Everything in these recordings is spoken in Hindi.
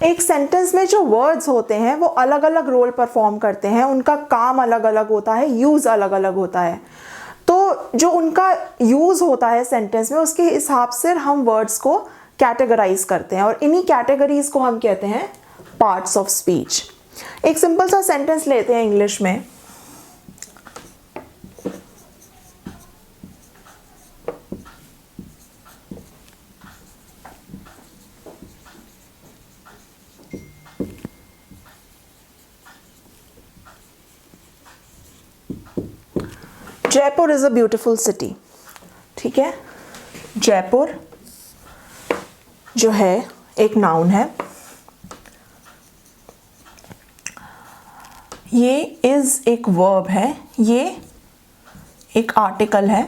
एक सेंटेंस में जो वर्ड्स होते हैं वो अलग अलग रोल परफॉर्म करते हैं, उनका काम अलग अलग होता है, यूज़ अलग अलग होता है। तो जो उनका यूज़ होता है सेंटेंस में, उसके हिसाब से हम वर्ड्स को कैटेगराइज करते हैं और इन्हीं कैटेगरीज को हम कहते हैं पार्ट्स ऑफ स्पीच। एक सिंपल सा सेंटेंस लेते हैं इंग्लिश में। Jaipur is a beautiful city. ठीक है, जयपुर जो है एक नाउन है। ये इज़ एक वर्ब है, ये एक आर्टिकल है।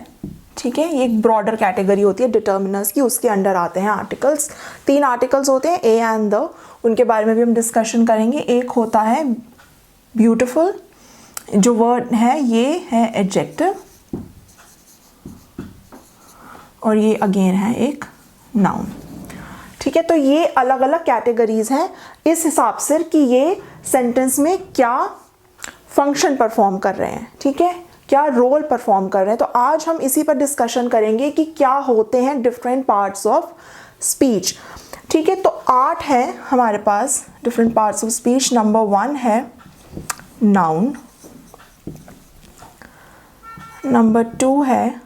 ठीक है, ये एक ब्रॉडर कैटेगरी होती है डिटर्मिनर्स की, उसके अंडर आते हैं आर्टिकल्स। 3 आर्टिकल्स होते हैं, ए एंड द, उनके बारे में भी हम डिस्कशन करेंगे। एक होता है ब्यूटिफुल, जो वर्ड है ये है एडजेक्टिव, और ये अगेन है एक नाउन। ठीक है, तो ये अलग अलग कैटेगरीज हैं इस हिसाब से कि ये सेंटेंस में क्या फंक्शन परफॉर्म कर रहे हैं। ठीक है, क्या रोल परफॉर्म कर रहे हैं। तो आज हम इसी पर डिस्कशन करेंगे कि क्या होते हैं डिफरेंट पार्ट्स ऑफ स्पीच। ठीक है, तो 8 है हमारे पास different parts of speech. Number 1 है नाउन, नंबर 2 है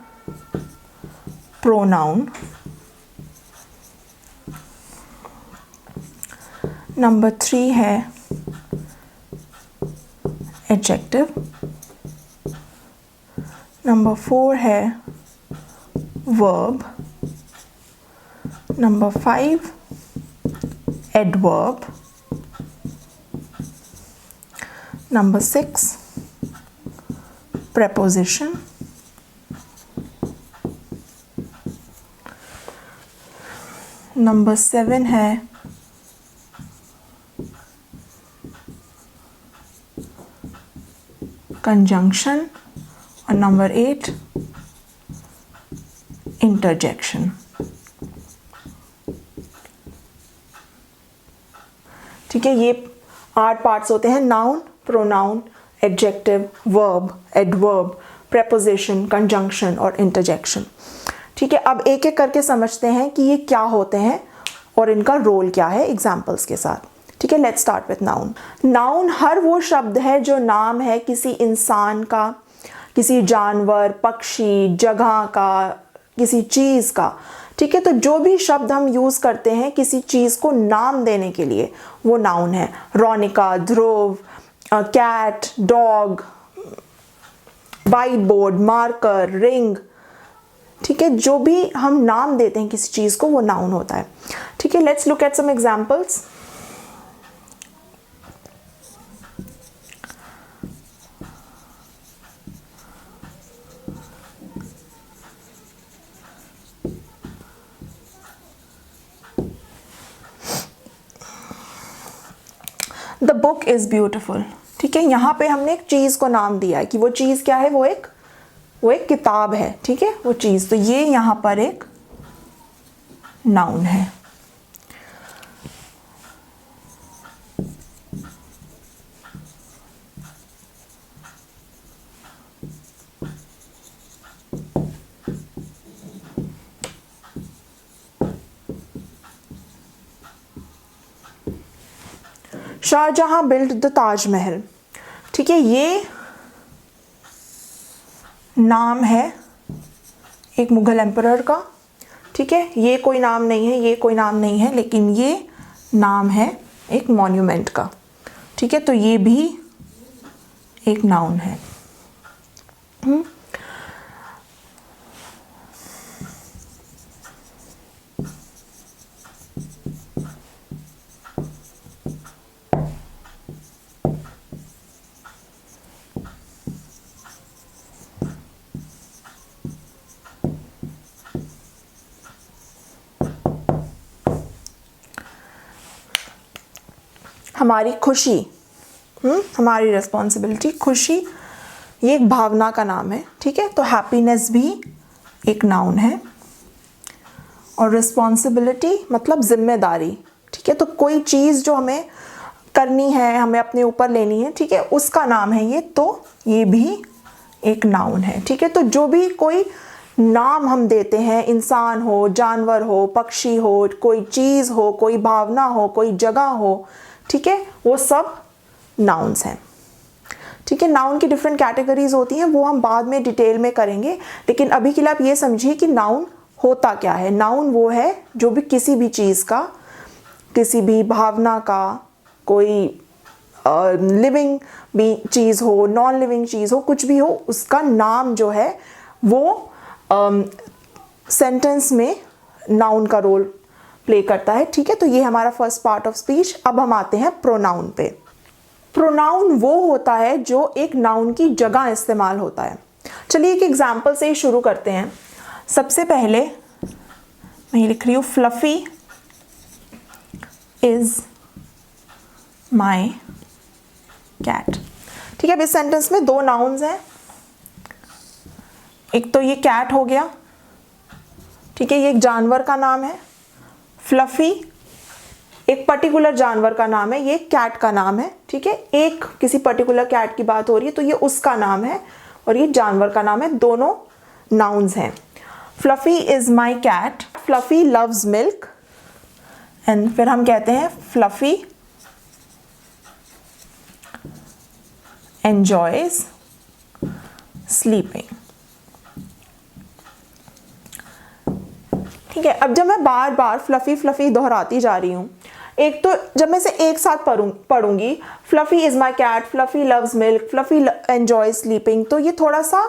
प्रोनाउन, नंबर 3 है एडजेक्टिव, नंबर 4 है verb, number 5 adverb, number 6 preposition, number 7 है कंजंक्शन, और नंबर 8 इंटरजेक्शन। ठीक है, ये 8 पार्ट्स होते हैं, noun, pronoun, adjective, verb, adverb, preposition, conjunction और इंटरजेक्शन। ठीक है, अब एक एक करके समझते हैं कि ये क्या होते हैं और इनका रोल क्या है एग्जाम्पल्स के साथ। ठीक है, let's start with noun. Noun हर वो शब्द है जो नाम है किसी इंसान का, किसी जानवर, पक्षी, जगह का, किसी चीज़ का। ठीक है, तो जो भी शब्द हम यूज़ करते हैं किसी चीज़ को नाम देने के लिए, वो नाउन है। Ronika, Dhruv, cat, dog, white board, marker, ring. ठीक है, जो भी हम नाम देते हैं किसी चीज़ को वो नाउन होता है। ठीक है, let's look at some examples. The book is beautiful. ठीक है, यहाँ पे हमने एक चीज़ को नाम दिया है कि वो चीज़ क्या है, वो एक किताब है। ठीक है, वो चीज़, तो ये यहाँ पर एक नाउन है। Shah Jahan build the Taj Mahal. ठीक है, ये नाम है एक मुगल एम्परर का। ठीक है, ये कोई नाम नहीं है, ये कोई नाम नहीं है, लेकिन ये नाम है एक मॉन्यूमेंट का। ठीक है, तो ये भी एक नाउन है। हमारी खुशी, हमारी रिस्पॉन्सिबिलिटी, खुशी ये एक भावना का नाम है। ठीक है, तो हैप्पीनेस भी एक नाउन है, और रिस्पॉन्सिबिलिटी मतलब जिम्मेदारी। ठीक है, तो कोई चीज़ जो हमें करनी है, हमें अपने ऊपर लेनी है, ठीक है, उसका नाम है ये, तो ये भी एक नाउन है। ठीक है, तो जो भी कोई नाम हम देते हैं, इंसान हो, जानवर हो, पक्षी हो, कोई चीज़ हो, कोई भावना हो, कोई जगह हो, ठीक है, वो सब नाउन्स हैं। ठीक है, नाउन की डिफरेंट कैटेगरीज होती हैं, वो हम बाद में डिटेल में करेंगे, लेकिन अभी के लिए आप ये समझिए कि नाउन होता क्या है। नाउन वो है जो भी किसी भी चीज़ का, किसी भी भावना का, कोई लिविंग भी चीज़ हो, नॉन लिविंग चीज़ हो, कुछ भी हो, उसका नाम जो है वो सेंटेंस में नाउन का रोल प्ले करता है। ठीक है, तो ये हमारा फर्स्ट पार्ट ऑफ स्पीच। अब हम आते हैं प्रोनाउन पे। प्रोनाउन वो होता है जो एक नाउन की जगह इस्तेमाल होता है। चलिए एक एग्जाम्पल से ही शुरू करते हैं। सबसे पहले मैं ये लिख रही हूँ, फ्लफी इज माई कैट। ठीक है, अब इस सेंटेंस में दो नाउन्स हैं, एक तो ये कैट हो गया, ठीक है, ये एक जानवर का नाम है। फ्लफी एक पर्टिकुलर जानवर का नाम है, ये कैट का नाम है। ठीक है, एक किसी पर्टिकुलर कैट की बात हो रही है तो ये उसका नाम है और ये जानवर का नाम है, दोनों नाउन्स हैं। Fluffy is my cat, fluffy loves milk, and फिर हम कहते हैं फ्लफी एंजॉयज स्लीपिंग। ठीक है, अब जब मैं बार बार फ्लफी फ्लफी दोहराती जा रही हूँ, एक तो जब मैं इसे एक साथ पढ़ूंगी, fluffy is my cat, fluffy loves milk, fluffy enjoy sleeping, तो ये थोड़ा सा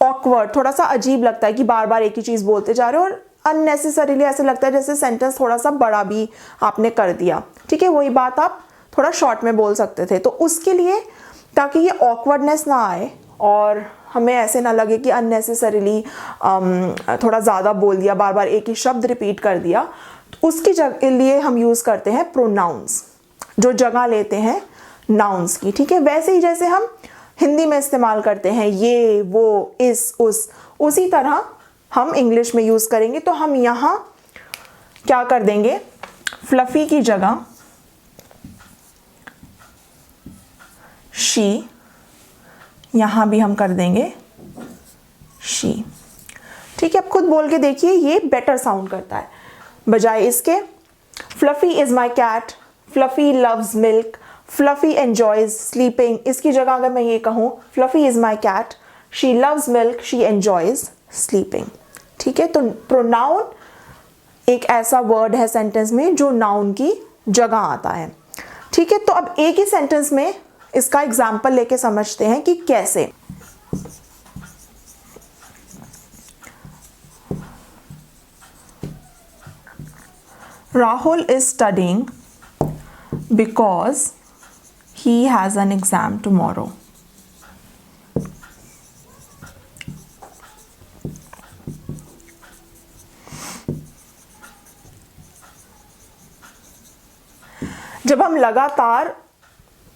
ऑकवर्ड, थोड़ा सा अजीब लगता है कि बार बार एक ही चीज़ बोलते जा रहे हो, और अननेसेसरीली ऐसे लगता है जैसे सेंटेंस थोड़ा सा बड़ा भी आपने कर दिया। ठीक है, वही बात आप थोड़ा शॉर्ट में बोल सकते थे। तो उसके लिए, ताकि ये ऑकवर्डनेस ना आए और हमें ऐसे ना लगे कि अननेसेसरीली थोड़ा ज़्यादा बोल दिया, बार बार एक ही शब्द रिपीट कर दिया, तो उसकी जगह लिए हम यूज़ करते हैं प्रोनाउंस, जो जगह लेते हैं नाउन्स की। ठीक है, वैसे ही जैसे हम हिंदी में इस्तेमाल करते हैं ये, वो, इस, उस, उसी तरह हम इंग्लिश में यूज़ करेंगे। तो हम यहाँ क्या कर देंगे, फ्लफी की जगह शी, यहाँ भी हम कर देंगे शी। ठीक है, अब खुद बोल के देखिए, ये बेटर साउंड करता है बजाय इसके। Fluffy is my cat, fluffy loves milk, Fluffy enjoys sleeping, इसकी जगह अगर मैं ये कहूँ, Fluffy is my cat, she loves milk, she enjoys sleeping. ठीक है, तो प्रोनाउन एक ऐसा वर्ड है सेंटेंस में जो नाउन की जगह आता है। ठीक है, तो अब एक ही सेंटेंस में इसका एग्जाम्पल लेके समझते हैं कि कैसे। Rahul is studying because he has an exam tomorrow. जब हम लगातार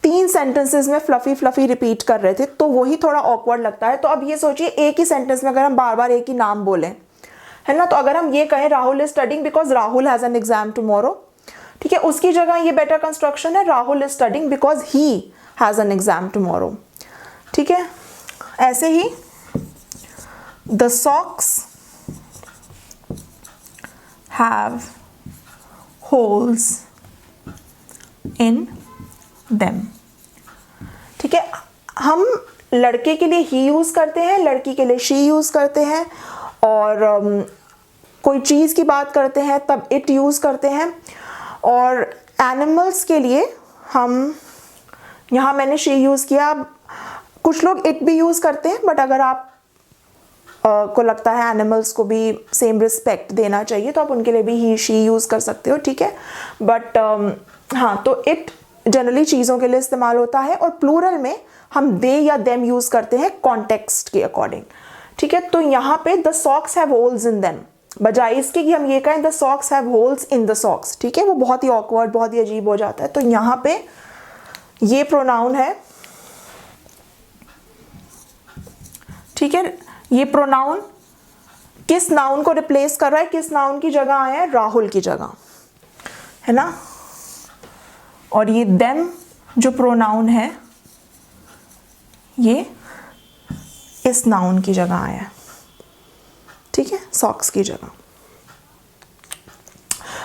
3 सेंटेंसेस में फ्लफी फ्लफी रिपीट कर रहे थे तो वही थोड़ा ऑकवर्ड लगता है। तो अब ये सोचिए, एक ही सेंटेंस में अगर हम बार बार एक ही नाम बोलें, है ना, तो अगर हम ये कहें Rahul is studying because Rahul has an exam tomorrow, ठीक है, उसकी जगह ये बेटर कंस्ट्रक्शन है, Rahul is studying because he has an exam tomorrow. ठीक है, ऐसे ही the socks have holes in them. ठीक है, हम लड़के के लिए ही यूज़ करते हैं, लड़की के लिए शी यूज़ करते हैं, और कोई चीज़ की बात करते हैं तब इट यूज़ करते हैं, और एनिमल्स के लिए हम, यहाँ मैंने शी यूज़ किया, कुछ लोग इट भी यूज़ करते हैं, बट अगर आप को लगता है एनिमल्स को भी सेम रिस्पेक्ट देना चाहिए तो आप उनके लिए भी ही शी यूज़ कर सकते हो। ठीक है, बट हाँ, तो इट जनरली चीज़ों के लिए इस्तेमाल होता है, और प्लूरल में हम दे या देम यूज़ करते हैं कॉन्टेक्स्ट के अकॉर्डिंग। ठीक है, तो यहाँ पे the socks have holes in them, बजाय इसके कि हम ये कहें the socks have holes in the socks. ठीक है, वो बहुत ही ऑकवर्ड, बहुत ही अजीब हो जाता है। तो यहाँ पे ये प्रोनाउन है। ठीक है, ये प्रोनाउन किस नाउन को रिप्लेस कर रहा है, किस नाउन की जगह आया है, राहुल की जगह, है ना। और ये देम जो प्रोनाउन है ये इस नाउन की जगह आया है, ठीक है, सॉक्स की जगह।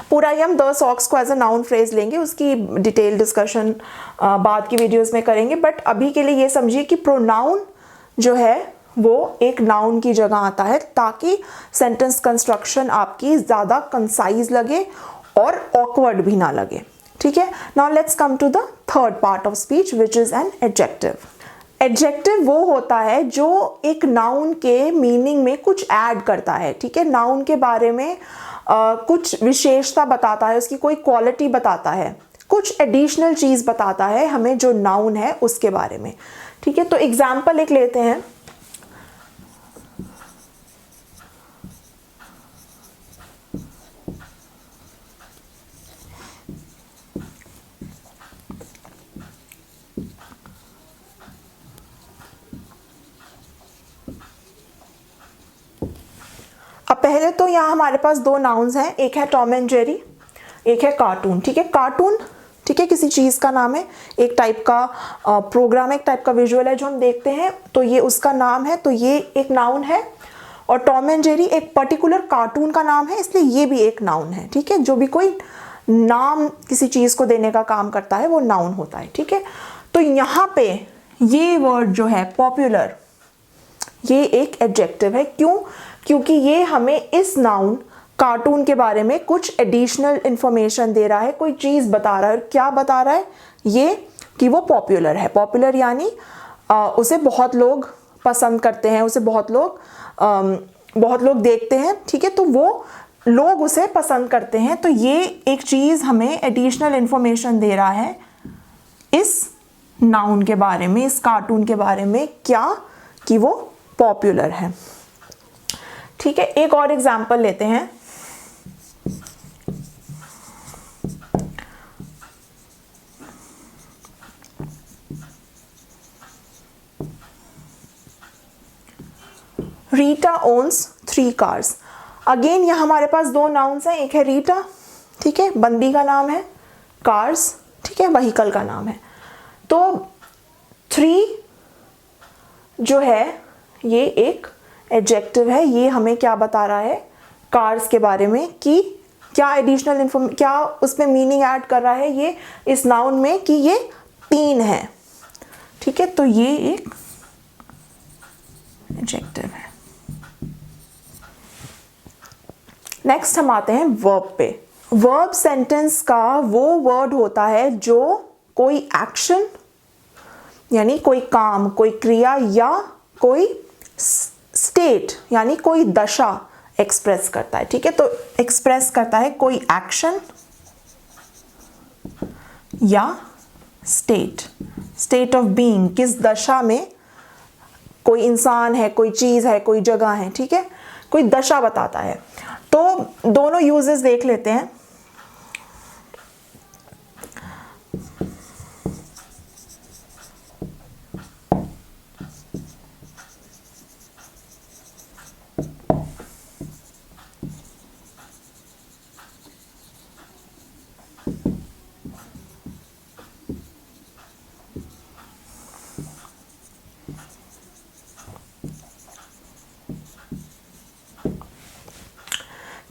पूरा ही हम द सॉक्स को एज अ नाउन फ्रेज लेंगे, उसकी डिटेल डिस्कशन बाद की वीडियोस में करेंगे, बट अभी के लिए ये समझिए कि प्रोनाउन जो है वो एक नाउन की जगह आता है ताकि सेंटेंस कंस्ट्रक्शन आपकी ज़्यादा कंसाइज लगे और ऑकवर्ड भी ना लगे, ठीक है। Now let's come to the third part of speech which is an adjective. Adjective वो होता है जो एक नाउन के मीनिंग में कुछ ऐड करता है, ठीक है, नाउन के बारे में कुछ विशेषता बताता है, उसकी कोई क्वालिटी बताता है, कुछ एडिशनल चीज़ बताता है हमें जो नाउन है उसके बारे में, ठीक है। तो एग्जाम्पल एक लेते हैं, अब पहले तो यहाँ हमारे पास दो नाउन्स हैं, एक है टॉम एंड जेरी, एक है कार्टून, ठीक है। कार्टून, ठीक है, किसी चीज़ का नाम है, एक टाइप का प्रोग्राम, एक टाइप का विजुअल है जो हम देखते हैं, तो ये उसका नाम है, तो ये एक नाउन है। और टॉम एंड जेरी एक पर्टिकुलर कार्टून का नाम है, इसलिए ये भी एक नाउन है, ठीक है। जो भी कोई नाम किसी चीज़ को देने का काम करता है वो नाउन होता है, ठीक है। तो यहाँ पे ये वर्ड जो है पॉपुलर, ये एक एडजेक्टिव है, क्यों? क्योंकि ये हमें इस नाउन कार्टून के बारे में कुछ एडिशनल इंफॉर्मेशन दे रहा है, कोई चीज़ बता रहा है। क्या बता रहा है? ये कि वो पॉपुलर है। पॉपुलर यानी उसे बहुत लोग पसंद करते हैं, उसे बहुत लोग देखते हैं, ठीक है, तो वो लोग उसे पसंद करते हैं। तो ये एक चीज़ हमें एडिशनल इंफॉर्मेशन दे रहा है इस नाउन के बारे में, इस कार्टून के बारे में, क्या? कि वो पॉपुलर है, ठीक है। एक और एग्जाम्पल लेते हैं, रीटा ओन्स 3 कार्स। अगेन यहाँ हमारे पास दो नाउन्स हैं, एक है रीटा, ठीक है, बंदी का नाम है, कार्स, ठीक है, व्हीकल का नाम है। तो 3 जो है ये एक एडजेक्टिव है, ये हमें क्या बता रहा है कार्स के बारे में, कि क्या एडिशनल क्या उसमें मीनिंग ऐड कर रहा है ये इस नाउन में कि ये 3 है, ठीक है। तो ये एक एडजेक्टिव है। नेक्स्ट हम आते हैं वर्ब पे। वर्ब सेंटेंस का वो वर्ड होता है जो कोई एक्शन यानी कोई काम, कोई क्रिया या कोई स्टेट यानी कोई दशा एक्सप्रेस करता है, ठीक है। तो एक्सप्रेस करता है कोई एक्शन या स्टेट ऑफ बीइंग, किस दशा में कोई इंसान है, कोई चीज़ है, कोई जगह है, ठीक है, कोई दशा बताता है। तो दोनों यूजेस देख लेते हैं।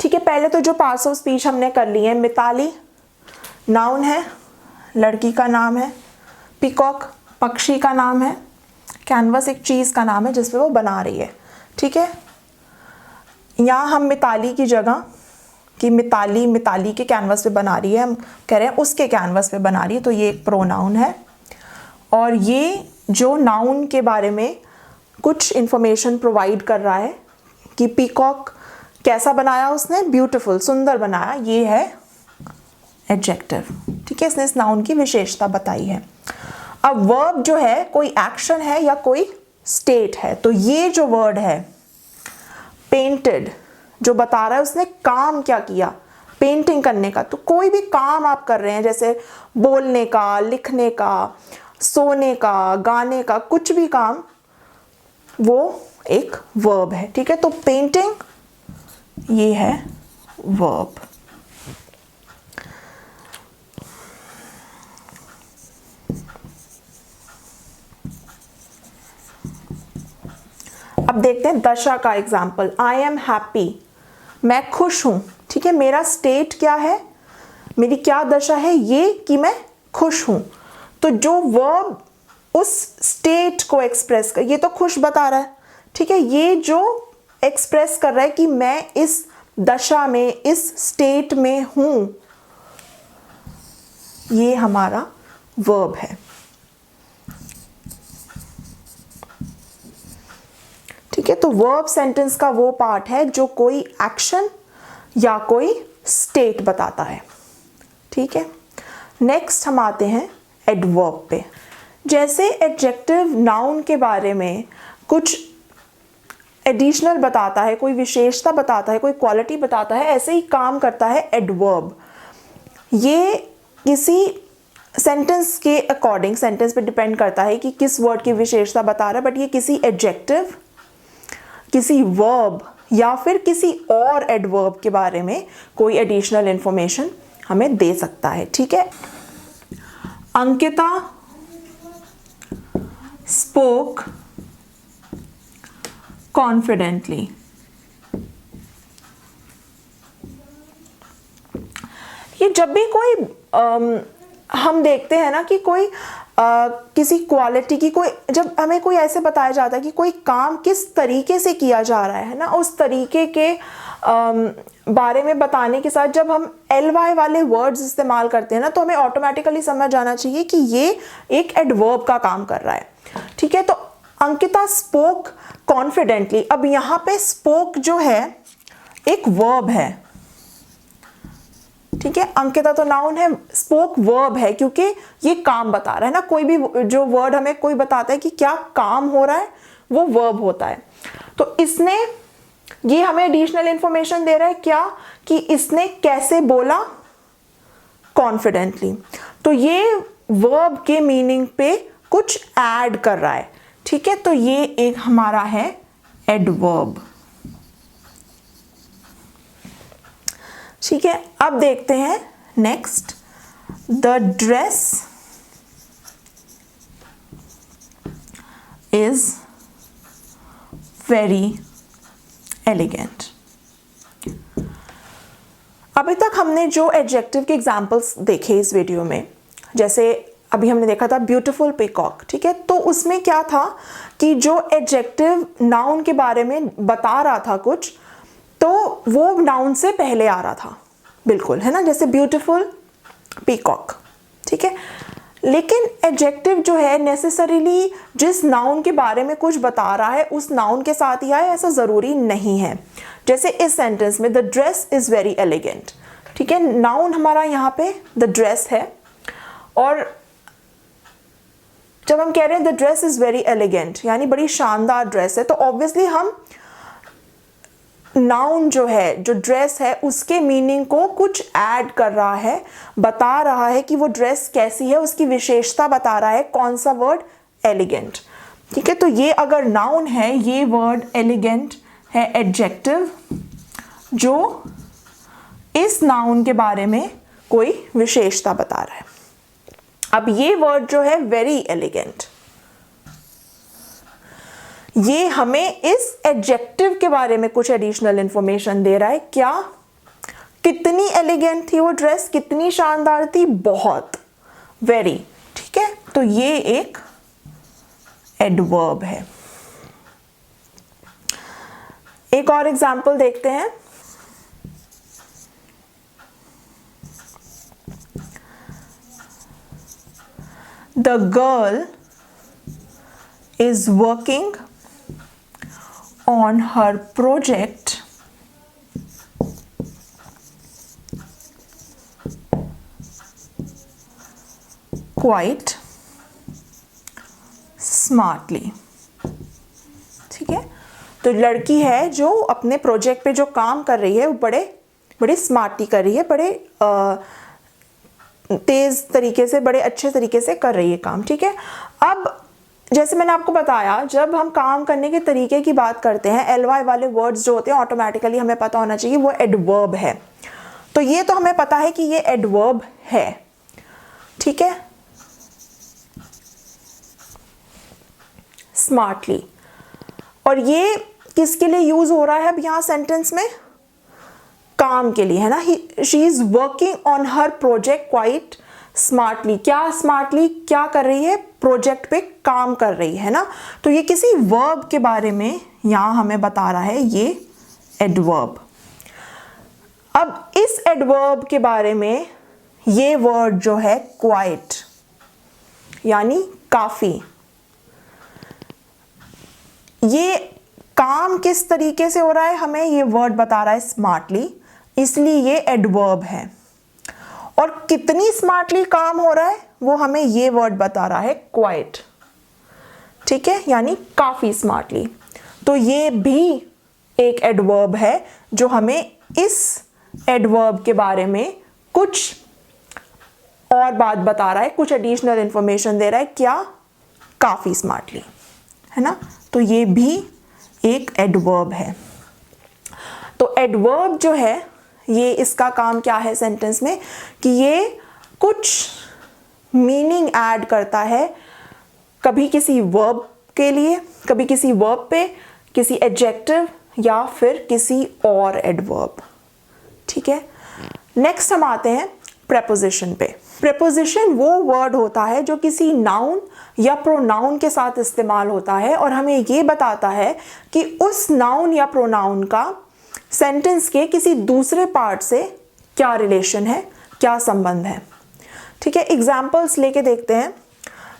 ठीक है, पहले तो जो पार्ट्स ऑफ स्पीच हमने कर लिए हैं, मिताली नाउन है, लड़की का नाम है, पीकॉक पक्षी का नाम है, कैनवस एक चीज़ का नाम है जिसपे वो बना रही है, ठीक है। यहाँ हम मिताली की जगह कि मिताली के कैनवस पे बना रही है, हम कह रहे हैं उसके कैनवस पे बना रही है, तो ये एक प्रोनाउन है। और ये जो नाउन के बारे में कुछ इंफॉर्मेशन प्रोवाइड कर रहा है कि पीकॉक कैसा बनाया उसने, ब्यूटीफुल, सुंदर बनाया, ये है एडजेक्टिव, ठीक है, इसने इस नाउन की विशेषता बताई है। अब वर्ब जो है कोई एक्शन है या कोई स्टेट है, तो ये जो वर्ड है पेंटेड जो बता रहा है उसने काम क्या किया, पेंटिंग करने का। तो कोई भी काम आप कर रहे हैं जैसे बोलने का, लिखने का, सोने का, गाने का, कुछ भी काम, वो एक वर्ब है, ठीक है। तो पेंटिंग ये है वर्ब। अब देखते हैं दशा का एग्जाम्पल, आई एम हैप्पी, मैं खुश हूं। ठीक है, मेरा स्टेट क्या है, मेरी क्या दशा है, ये कि मैं खुश हूं। तो जो वर्ब उस स्टेट को एक्सप्रेस कर, ये तो खुश बता रहा है। ठीक है, ये जो एक्सप्रेस कर रहा है कि मैं इस दशा में, इस स्टेट में हूं, ये हमारा वर्ब है। ठीक है, तो वर्ब सेंटेंस का वो पार्ट है जो कोई एक्शन या कोई स्टेट बताता है। ठीक है, नेक्स्ट हम आते हैं एडवर्ब पे। जैसे एडजेक्टिव नाउन के बारे में कुछ एडिशनल बताता है, कोई विशेषता बताता है, कोई क्वालिटी बताता है, ऐसे ही काम करता है एडवर्ब। ये किसी सेंटेंस के अकॉर्डिंग, सेंटेंस पे डिपेंड करता है कि किस वर्ड की विशेषता बता रहा है, बट ये किसी एडजेक्टिव, किसी वर्ब या फिर किसी और एडवर्ब के बारे में कोई एडिशनल इंफॉर्मेशन हमें दे सकता है। ठीक है, अंकिता स्पोक कॉन्फिडेंटली। ये जब भी कोई हम देखते हैं ना कि कोई किसी क्वालिटी की, कोई जब हमें कोई ऐसे बताया जाता है कि कोई काम किस तरीके से किया जा रहा है ना, उस तरीके के बारे में बताने के साथ जब हम ly वाले वर्ड्स इस्तेमाल करते हैं ना, तो हमें ऑटोमेटिकली समझ आना चाहिए कि ये एक एडवर्ब का काम कर रहा है। ठीक है, तो अंकिता स्पोक कॉन्फिडेंटली, अब यहाँ पे स्पोक जो है एक वर्ब है। ठीक है, अंकिता तो नाउन है, स्पोक वर्ब है, क्योंकि ये काम बता रहा है ना। कोई भी जो वर्ड हमें कोई बताता है कि क्या काम हो रहा है, वो वर्ब होता है। तो इसने, ये हमें एडिशनल इंफॉर्मेशन दे रहा है क्या, कि इसने कैसे बोला, कॉन्फिडेंटली। तो ये वर्ब के मीनिंग पे कुछ ऐड कर रहा है। ठीक है, तो ये एक हमारा है एडवर्ब। ठीक है, अब देखते हैं next, the dress is very elegant. अभी तक हमने जो एडजेक्टिव के एग्जाम्पल्स देखे इस वीडियो में, जैसे अभी हमने देखा था ब्यूटीफुल पीकॉक। ठीक है, तो उसमें क्या था कि जो एडजेक्टिव नाउन के बारे में बता रहा था कुछ, तो वो नाउन से पहले आ रहा था, बिल्कुल, है ना, जैसे ब्यूटीफुल पीकॉक। ठीक है, लेकिन एडजेक्टिव जो है नेसेसरीली जिस नाउन के बारे में कुछ बता रहा है उस नाउन के साथ ही आए, ऐसा ज़रूरी नहीं है। जैसे इस सेंटेंस में the dress is very elegant. ठीक है, नाउन हमारा यहाँ पे द ड्रेस है, और जब हम कह रहे हैं the dress is very elegant यानी बड़ी शानदार ड्रेस है, तो ऑब्वियसली हम नाउन जो है, जो ड्रेस है, उसके मीनिंग को कुछ ऐड कर रहा है, बता रहा है कि वो ड्रेस कैसी है, उसकी विशेषता बता रहा है। कौन सा वर्ड, एलिगेंट। ठीक है, तो ये अगर नाउन है, ये वर्ड एलिगेंट है एडजेक्टिव जो इस नाउन के बारे में कोई विशेषता बता रहा है। अब ये वर्ड जो है वेरी एलिगेंट, ये हमें इस एडजेक्टिव के बारे में कुछ एडिशनल इंफॉर्मेशन दे रहा है। क्या, कितनी एलिगेंट थी वो ड्रेस, कितनी शानदार थी, बहुत, वेरी। ठीक है, तो ये एक एडवर्ब है। एक और एग्जांपल देखते हैं, the girl is working on her project quite smartly। ठीक है, तो लड़की है जो अपने प्रोजेक्ट पे जो काम कर रही है वो बड़े स्मार्टली कर रही है, बड़े तेज तरीके से, बड़े अच्छे तरीके से कर रही है काम। ठीक है, अब जैसे मैंने आपको बताया, जब हम काम करने के तरीके की बात करते हैं, ly वाले वर्ड्स जो होते हैं ऑटोमेटिकली हमें पता होना चाहिए वो एडवर्ब है। तो ये तो हमें पता है कि ये एडवर्ब है। ठीक है, स्मार्टली, और ये किसके लिए यूज हो रहा है अब यहाँ सेंटेंस में? काम के लिए, है ना। She is working on her project quite smartly. क्या स्मार्टली क्या कर रही है? प्रोजेक्ट पे काम कर रही है ना। तो ये किसी वर्ब के बारे में यहाँ हमें बता रहा है, ये एडवर्ब। अब इस एडवर्ब के बारे में ये वर्ड जो है क्वाइट यानी काफी, ये काम किस तरीके से हो रहा है हमें ये वर्ड बता रहा है स्मार्टली, इसलिए ये एडवर्ब है। और कितनी स्मार्टली काम हो रहा है वो हमें ये वर्ड बता रहा है क्वाइट, ठीक है, यानी काफी स्मार्टली। तो ये भी एक एडवर्ब है जो हमें इस एडवर्ब के बारे में कुछ और बात बता रहा है, कुछ एडिशनल इंफॉर्मेशन दे रहा है। क्या? काफी स्मार्टली, है ना। तो ये भी एक एडवर्ब है। तो एडवर्ब जो है ये इसका काम क्या है सेंटेंस में कि ये कुछ मीनिंग ऐड करता है, कभी किसी वर्ब के लिए, कभी किसी वर्ब पे, किसी एडजेक्टिव या फिर किसी और एडवर्ब, ठीक है। नेक्स्ट हम आते हैं प्रेपोजिशन पे। प्रेपोजिशन वो वर्ड होता है जो किसी नाउन या प्रोनाउन के साथ इस्तेमाल होता है और हमें ये बताता है कि उस नाउन या प्रोनाउन का सेंटेंस के किसी दूसरे पार्ट से क्या रिलेशन है, क्या संबंध है, ठीक है। एग्जाम्पल्स लेके देखते हैं,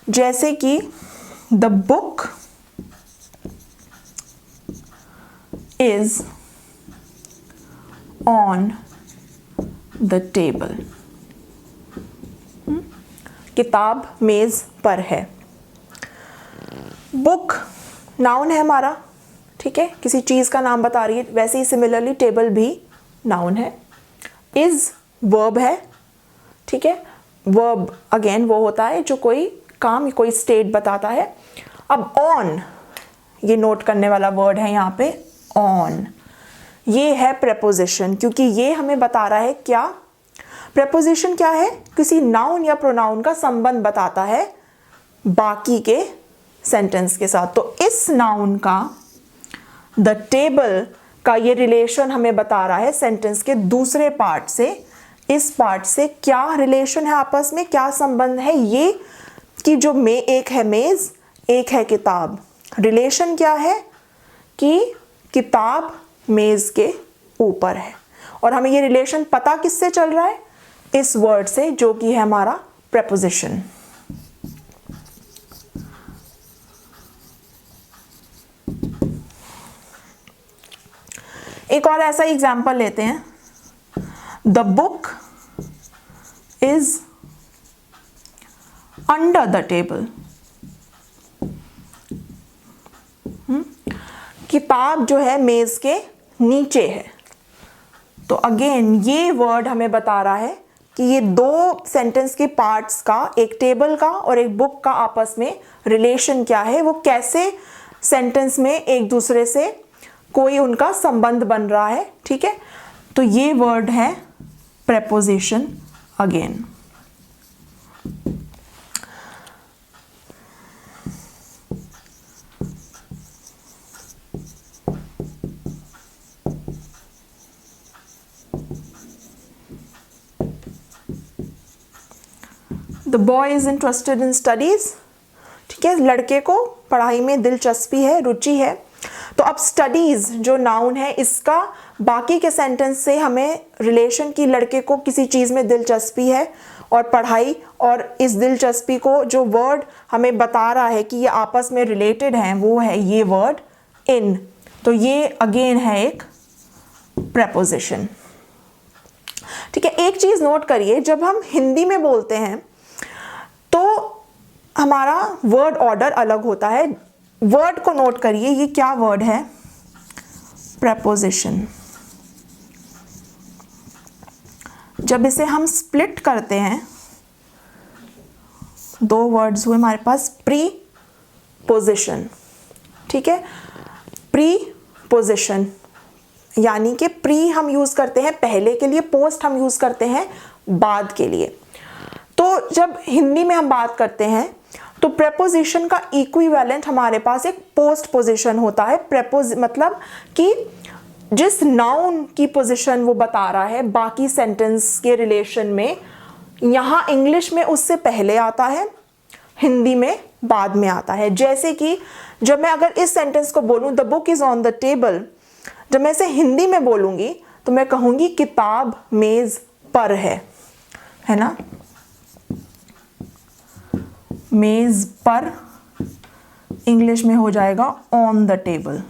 जैसे कि the book is on the table. किताब मेज पर है। बुक नाउन है हमारा, ठीक है, किसी चीज का नाम बता रही है। वैसे ही सिमिलरली टेबल भी नाउन है। इज वर्ब है, ठीक है। वर्ब अगेन वो होता है जो कोई काम, कोई स्टेट बताता है। अब ऑन, ये नोट करने वाला वर्ड है यहाँ पे, ऑन, ये है प्रेपोजिशन, क्योंकि ये हमें बता रहा है क्या? प्रेपोजिशन क्या है? किसी नाउन या प्रोनाउन का संबंध बताता है बाकी के सेंटेंस के साथ। तो इस नाउन का, द टेबल का, ये रिलेशन हमें बता रहा है सेंटेंस के दूसरे पार्ट से। इस पार्ट से क्या रिलेशन है, आपस में क्या संबंध है? ये कि जो एक है मेज, एक है किताब। रिलेशन क्या है कि किताब मेज के ऊपर है। और हमें ये रिलेशन पता किससे चल रहा है? इस वर्ड से, जो कि है हमारा प्रेपोजिशन। एक और ऐसा एग्जाम्पल लेते हैं, the book is under the table. किताब जो है मेज के नीचे है। तो अगेन ये वर्ड हमें बता रहा है कि ये दो सेंटेंस के पार्ट्स का, एक टेबल का और एक बुक का, आपस में रिलेशन क्या है, वो कैसे सेंटेंस में एक दूसरे से कोई उनका संबंध बन रहा है, ठीक है। तो ये वर्ड है preposition again. The boy is interested in studies, ठीक है, लड़के को पढ़ाई में दिलचस्पी है, रुचि है। तो अब स्टडीज जो नाउन है, इसका बाकी के सेंटेंस से हमें रिलेशन की, लड़के को किसी चीज़ में दिलचस्पी है और पढ़ाई, और इस दिलचस्पी को जो वर्ड हमें बता रहा है कि ये आपस में रिलेटेड हैं, वो है ये वर्ड इन। तो ये अगेन है एक प्रेपोजिशन, ठीक है। एक चीज़ नोट करिए, जब हम हिंदी में बोलते हैं तो हमारा वर्ड ऑर्डर अलग होता है। वर्ड को नोट करिए, ये क्या वर्ड है? प्रेपोजिशन। जब इसे हम स्प्लिट करते हैं, दो वर्ड्स हुए हमारे पास, प्री पोजिशन, ठीक है। प्री पोजिशन यानी कि प्री हम यूज करते हैं पहले के लिए, पोस्ट हम यूज करते हैं बाद के लिए। तो जब हिंदी में हम बात करते हैं तो प्रेपोजिशन का इक्विवेलेंट हमारे पास एक पोस्ट पोजिशन होता है। मतलब कि जिस नाउन की पोजीशन वो बता रहा है बाकी सेंटेंस के रिलेशन में, यहाँ इंग्लिश में उससे पहले आता है, हिंदी में बाद में आता है। जैसे कि जब मैं अगर इस सेंटेंस को बोलूँ the book is on the table, जब मैं इसे हिंदी में बोलूँगी तो मैं कहूँगी किताब मेज पर है ना, मेज पर इंग्लिश में हो जाएगा ऑन द टेबल।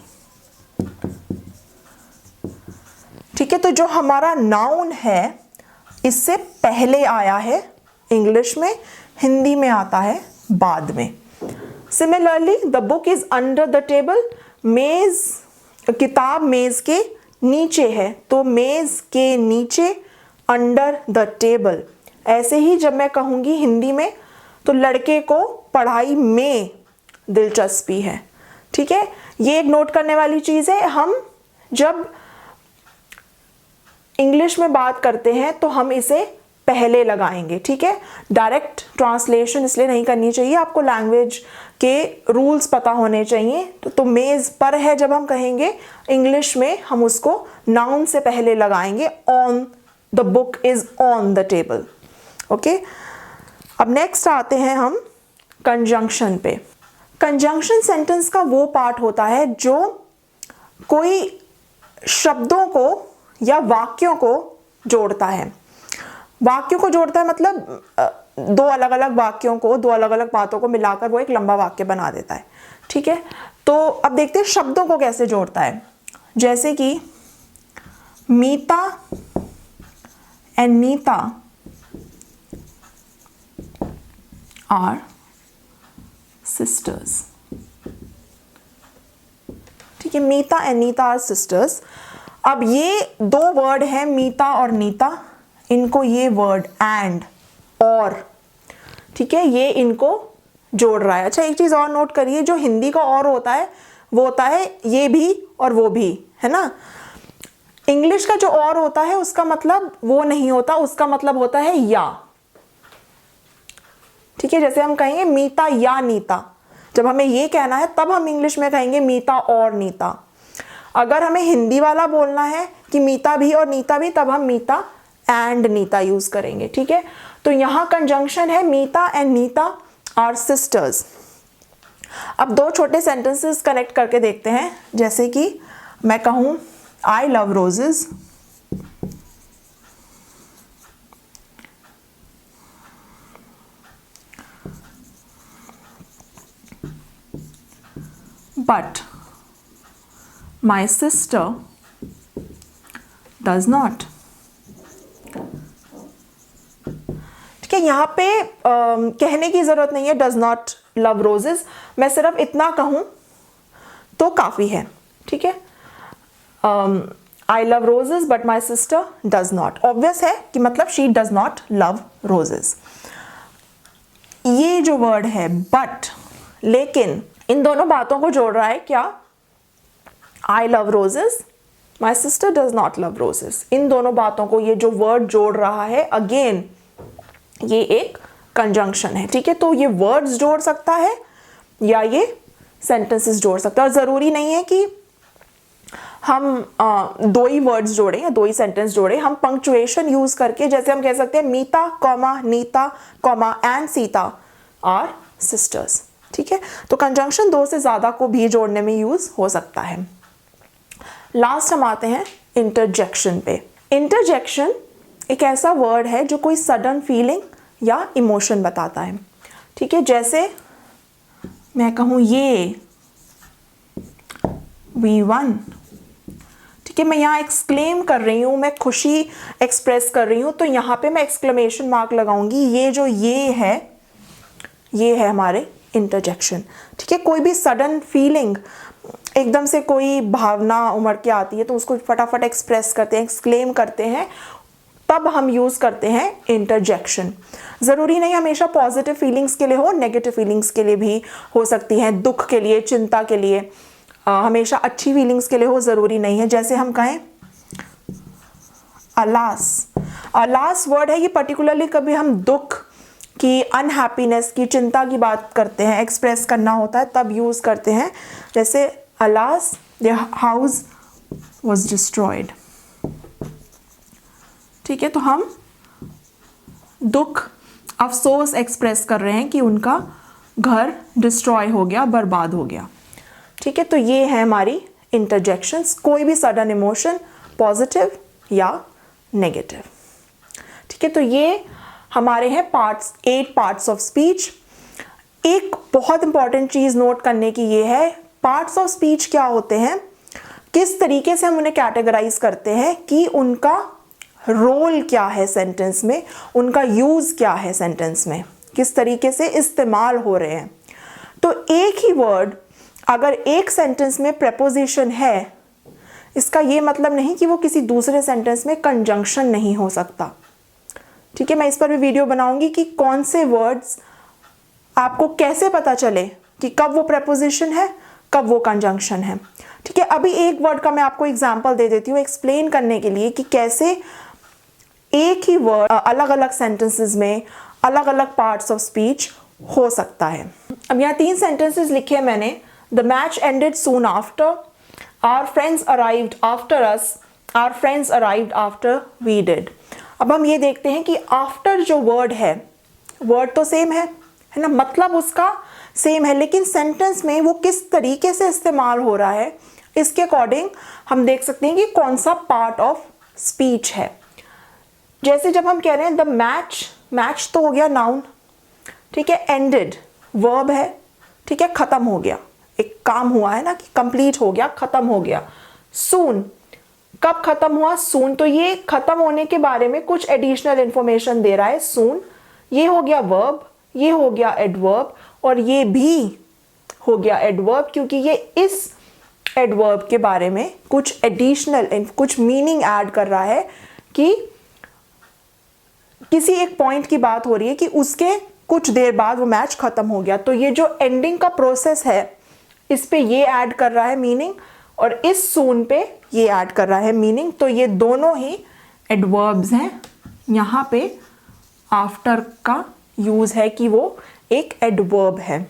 ठीक है, तो जो हमारा नाउन है इससे पहले आया है इंग्लिश में, हिंदी में आता है बाद में। Similarly the book is under the table, मेज, किताब मेज के नीचे है, तो मेज के नीचे अंडर द टेबल। ऐसे ही जब मैं कहूँगी हिंदी में तो लड़के को पढ़ाई में दिलचस्पी है। ठीक है, ये एक नोट करने वाली चीज़ है, हम जब इंग्लिश में बात करते हैं तो हम इसे पहले लगाएंगे। ठीक है, डायरेक्ट ट्रांसलेशन इसलिए नहीं करनी चाहिए, आपको लैंग्वेज के रूल्स पता होने चाहिए। तो मेज़ पर है जब हम कहेंगे इंग्लिश में हम उसको नाउन से पहले लगाएंगे, on the book is on the table. Okay, अब नेक्स्ट आते हैं हम कंजंक्शन पे। कंजंक्शन सेंटेंस का वो पार्ट होता है जो कोई शब्दों को या वाक्यों को जोड़ता है। वाक्यों को जोड़ता है मतलब दो अलग अलग वाक्यों को, दो अलग अलग बातों को मिलाकर वो एक लंबा वाक्य बना देता है। ठीक है, तो अब देखते हैं शब्दों को कैसे जोड़ता है। जैसे कि मीता एंड नीता आर सिस्टर्स। ठीक है, मीता एंड नीता आर सिस्टर्स। अब ये दो वर्ड हैं मीता और नीता, इनको ये वर्ड एंड और, ठीक है, ये इनको जोड़ रहा है। अच्छा, एक चीज़ और नोट करिए, जो हिंदी का और होता है वो होता है ये भी और वो भी, है ना। इंग्लिश का जो और होता है उसका मतलब वो नहीं होता, उसका मतलब होता है या। ठीक है, जैसे हम कहेंगे मीता या नीता, जब हमें ये कहना है तब हम इंग्लिश में कहेंगे मीता और नीता। अगर हमें हिंदी वाला बोलना है कि मीता भी और नीता भी, तब हम मीता एंड नीता यूज करेंगे। ठीक है, तो यहां कंजंक्शन है मीता एंड नीता आर सिस्टर्स। अब दो छोटे सेंटेंसेस कनेक्ट करके देखते हैं। जैसे कि मैं कहूं I love roses, but my sister does not। ठीक है, यहाँ पे कहने की ज़रूरत नहीं है does not love roses, मैं सिर्फ इतना कहूँ तो काफ़ी है। ठीक है, I love roses but my sister does not, obvious है कि मतलब she does not love roses। ये जो वर्ड है but, लेकिन इन दोनों बातों को जोड़ रहा है क्या, I love roses, my sister does not love roses। इन दोनों बातों को ये जो वर्ड जोड़ रहा है, अगेन ये एक कंजंक्शन है। ठीक है, तो ये वर्ड्स जोड़ सकता है या ये सेंटेंसेस जोड़ सकता है, और ज़रूरी नहीं है कि हम दो ही वर्ड्स जोड़ें या दो ही सेंटेंस जोड़ें। हम पंक्चुएशन यूज करके, जैसे हम कह सकते हैं Meeta comma Neeta comma and Sita are sisters. ठीक है, तो कंजंक्शन दो से ज़्यादा को भी जोड़ने में यूज हो सकता है। लास्ट हम आते हैं इंटरजेक्शन पे। इंटरजेक्शन एक ऐसा वर्ड है जो कोई सडन फीलिंग या इमोशन बताता है। ठीक है, जैसे मैं कहूँ ये वी वन। ठीक है, मैं यहाँ एक्सक्लेम कर रही हूँ, मैं खुशी एक्सप्रेस कर रही हूँ, तो यहाँ पे मैं एक्सक्लेमेशन मार्क लगाऊंगी। ये जो ये है हमारे इंटरजेक्शन। ठीक है, कोई भी सडन फीलिंग, एकदम से कोई भावना उमड़ के आती है तो उसको फटाफट एक्सप्रेस करते हैं, एक्सक्लेम करते हैं, तब हम यूज़ करते हैं इंटरजेक्शन। ज़रूरी नहीं हमेशा पॉजिटिव फीलिंग्स के लिए हो, नेगेटिव फीलिंग्स के लिए भी हो सकती हैं, दुख के लिए, चिंता के लिए, हमेशा अच्छी फीलिंग्स के लिए हो, ज़रूरी नहीं है। जैसे हम कहें अलास, अलास वर्ड है, ये पर्टिकुलरली कभी हम दुख कि अनहैप्पीनेस की, चिंता की बात करते हैं, एक्सप्रेस करना होता है, तब यूज़ करते हैं। जैसे alas the house was destroyed. ठीक है, तो हम दुख, अफसोस एक्सप्रेस कर रहे हैं कि उनका घर डिस्ट्रॉय हो गया, बर्बाद हो गया। ठीक है, तो ये है हमारी इंटरजेक्शंस, कोई भी सडन इमोशन, पॉजिटिव या नेगेटिव। ठीक है, तो ये हमारे हैं पार्ट्स, 8 पार्ट्स ऑफ स्पीच। एक बहुत इंपॉर्टेंट चीज़ नोट करने की ये है, पार्ट्स ऑफ स्पीच क्या होते हैं, किस तरीके से हम उन्हें कैटेगराइज करते हैं कि उनका रोल क्या है सेंटेंस में, उनका यूज़ क्या है सेंटेंस में, किस तरीके से इस्तेमाल हो रहे हैं। तो एक ही वर्ड अगर एक सेंटेंस में प्रेपोजिशन है, इसका ये मतलब नहीं कि वो किसी दूसरे सेंटेंस में कंजंक्शन नहीं हो सकता। ठीक है, मैं इस पर भी वीडियो बनाऊंगी कि कौन से वर्ड्स आपको कैसे पता चले कि कब वो प्रेपोजिशन है, कब वो कंजंक्शन है। ठीक है, अभी एक वर्ड का मैं आपको एग्जांपल दे देती हूँ एक्सप्लेन करने के लिए कि कैसे एक ही वर्ड अलग अलग सेंटेंसेस में अलग अलग पार्ट्स ऑफ स्पीच हो सकता है। अब यहाँ 3 सेंटेंसेस लिखे हैं मैंने। The match ended soon after, our friends arrived after us, our friends arrived after we did. अब हम ये देखते हैं कि आफ्टर जो वर्ड है, वर्ड तो सेम है ना, मतलब उसका सेम है, लेकिन सेंटेंस में वो किस तरीके से इस्तेमाल हो रहा है, इसके अकॉर्डिंग हम देख सकते हैं कि कौन सा पार्ट ऑफ स्पीच है। जैसे जब हम कह रहे हैं द मैच, मैच तो हो गया नाउन। ठीक है, एंडेड वर्ब है। ठीक है, खत्म हो गया, एक काम हुआ है ना कि कंप्लीट हो गया, खत्म हो गया। सून, कब खत्म हुआ, सून, तो ये खत्म होने के बारे में कुछ एडिशनल इंफॉर्मेशन दे रहा है सून। ये हो गया वर्ब, ये हो गया एडवर्ब, और ये भी हो गया एडवर्ब, क्योंकि ये इस एडवर्ब के बारे में कुछ एडिशनल, कुछ मीनिंग ऐड कर रहा है कि किसी एक पॉइंट की बात हो रही है कि उसके कुछ देर बाद वो मैच खत्म हो गया। तो ये जो एंडिंग का प्रोसेस है, इस पे ये ऐड कर रहा है मीनिंग, और इस सून पे ये ऐड कर रहा है मीनिंग। तो ये दोनों ही एडवर्ब्स हैं। यहाँ पे आफ्टर का यूज है कि वो एक एडवर्ब है।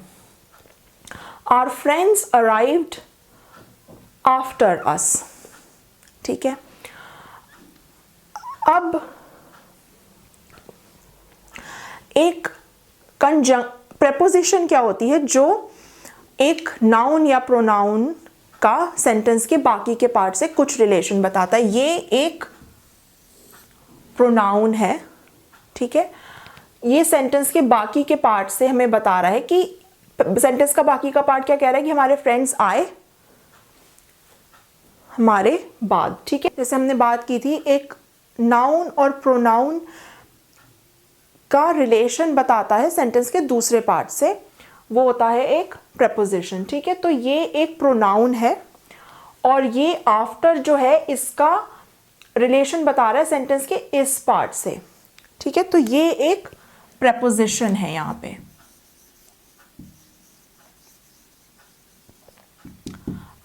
Our friends arrived after us. ठीक है, अब एक प्रेपोजिशन क्या होती है, जो एक नाउन या प्रोनाउन का सेंटेंस के बाकी के पार्ट से कुछ रिलेशन बताता है। ये एक प्रोनाउन है। ठीक है, ये सेंटेंस के बाकी के पार्ट से हमें बता रहा है कि सेंटेंस का बाकी का पार्ट क्या कह रहा है कि हमारे फ्रेंड्स आए हमारे बाद। ठीक है, जैसे हमने बात की थी, एक नाउन और प्रोनाउन का रिलेशन बताता है सेंटेंस के दूसरे पार्ट से, वो होता है एक प्रेपोजिशन। ठीक है, तो ये एक प्रोनाउन है और ये आफ्टर जो है इसका रिलेशन बता रहा है सेंटेंस के इस पार्ट से। ठीक है, तो ये एक प्रेपोजिशन है यहाँ पे।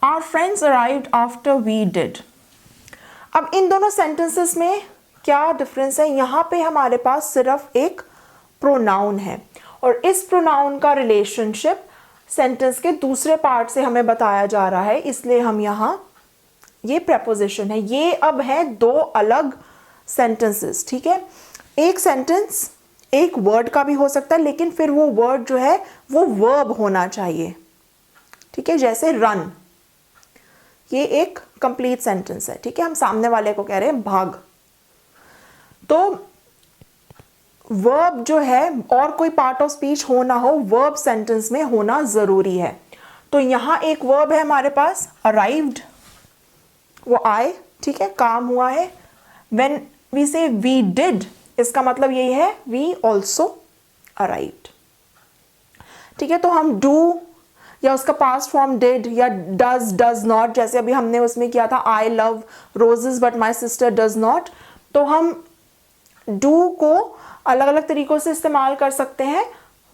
Our friends arrived after we did। अब इन दोनों सेंटेंसेस में क्या डिफरेंस है, यहाँ पे हमारे पास सिर्फ एक प्रोनाउन है और इस प्रोनाउन का रिलेशनशिप सेंटेंस के दूसरे पार्ट से हमें बताया जा रहा है, इसलिए हम यहाँ ये प्रेपोजिशन है। ये अब है दो अलग सेंटेंसेस। ठीक है, एक सेंटेंस एक वर्ड का भी हो सकता है, लेकिन फिर वो वर्ड जो है वो वर्ब होना चाहिए। ठीक है, जैसे रन, ये एक कंप्लीट सेंटेंस है। ठीक है, हम सामने वाले को कह रहे हैं भाग, तो वर्ब जो है और कोई पार्ट ऑफ स्पीच हो ना हो, वर्ब सेंटेंस में होना जरूरी है। तो यहां एक वर्ब है हमारे पास अराइव्ड, वो आए। ठीक है, काम हुआ है। व्हेन वी से वी डिड, इसका मतलब यही है वी ऑल्सो अराइव्ड। ठीक है, तो हम डू या उसका पास्ट फॉर्म डिड या डज नॉट, जैसे अभी हमने उसमें किया था I love roses but my sister does not, तो हम डू को अलग अलग तरीकों से इस्तेमाल कर सकते हैं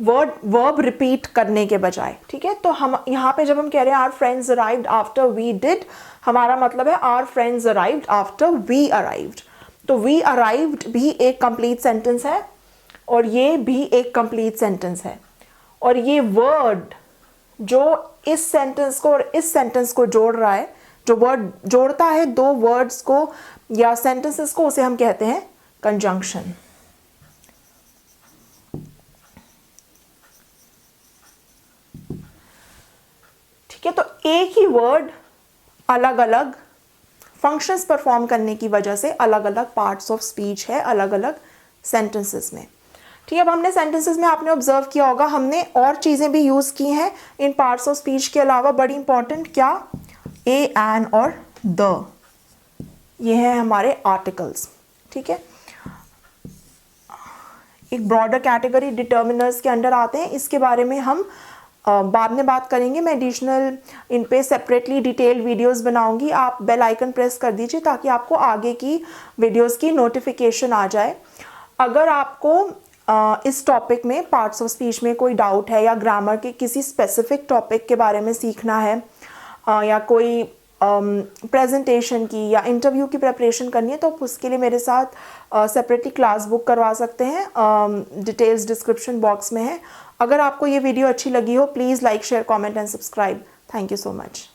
वर्ब रिपीट करने के बजाय। ठीक है, तो हम यहाँ पे जब हम कह रहे हैं our friends arrived after we did, हमारा मतलब है our friends arrived after we arrived. तो वी अराइव्ड भी एक कंप्लीट सेंटेंस है और ये भी एक कंप्लीट सेंटेंस है। और ये वर्ड जो इस सेंटेंस को और इस सेंटेंस को जोड़ रहा है, जो वर्ड जोड़ता है दो वर्ड्स को या सेंटेंसेस को, उसे हम कहते हैं कंजंक्शन। ठीक है, तो एक ही वर्ड अलग अलग फंक्शंस परफॉर्म करने की वजह से अलग अलग पार्ट्स ऑफ स्पीच है अलग अलग सेंटेंसेस में। ठीक है, अब हमने सेंटेंसेस में आपने ऑब्जर्व किया होगा हमने और चीज़ें भी यूज़ की हैं इन पार्ट्स ऑफ स्पीच के अलावा, बड़ी इंपॉर्टेंट, क्या, ए, एन और द, ये हैं हमारे आर्टिकल्स। ठीक है, एक ब्रॉडर कैटेगरी डिटर्मिनर्स के अंडर आते हैं, इसके बारे में हम बाद में बात करेंगे। मैं एडिशनल इन पे सेपरेटली डिटेल वीडियोस बनाऊंगी। आप बेल आइकन प्रेस कर दीजिए ताकि आपको आगे की वीडियोस की नोटिफिकेशन आ जाए। अगर आपको इस टॉपिक में पार्ट्स ऑफ स्पीच में कोई डाउट है या ग्रामर के किसी स्पेसिफिक टॉपिक के बारे में सीखना है या कोई प्रेजेंटेशन की या इंटरव्यू की प्रिपरेशन करनी है, तो आप उसके लिए मेरे साथ सेपरेटली क्लास बुक करवा सकते हैं। डिटेल्स डिस्क्रिप्शन बॉक्स में है। अगर आपको ये वीडियो अच्छी लगी हो, please like, share, comment and subscribe. Thank you so much.